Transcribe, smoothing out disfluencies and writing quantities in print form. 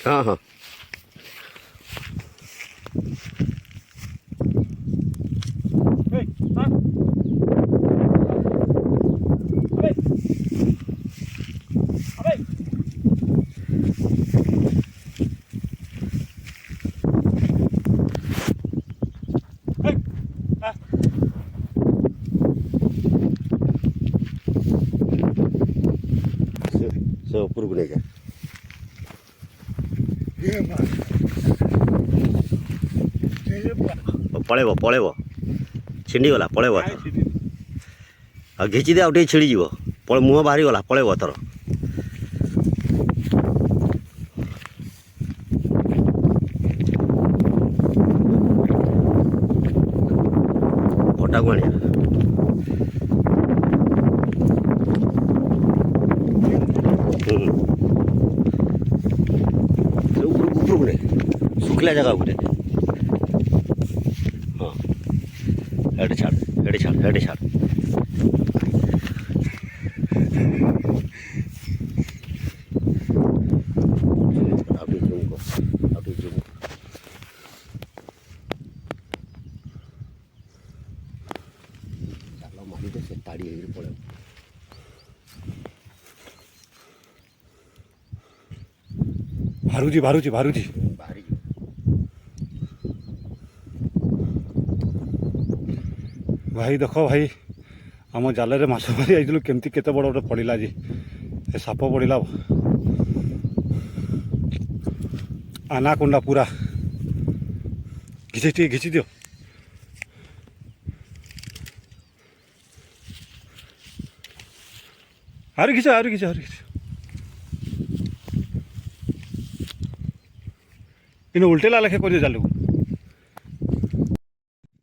हाँ हाँ से ऊपर को लेके पलैब पलैब छिंडीगला पलैब आ घिची दे आउटे छिड़ीज मुह बाहरी गला पलैब तोर भटा को आनिया सुखला जगह उठे हाँ हेड छाड़ हेड छाड़ हेड छाड़ अभी जूम को अभी जूम चलो मारी दे से ताड़ी पड़े बारूजी बारूजी भाई देख भाई आम जाल में माछ मारी आई केमती केते बड़ गोटे पड़ा जी साप पड़ा आनाकोंडा पूरा घिची दियो आरे घिच इन उल्टेला लेखे कर जाल को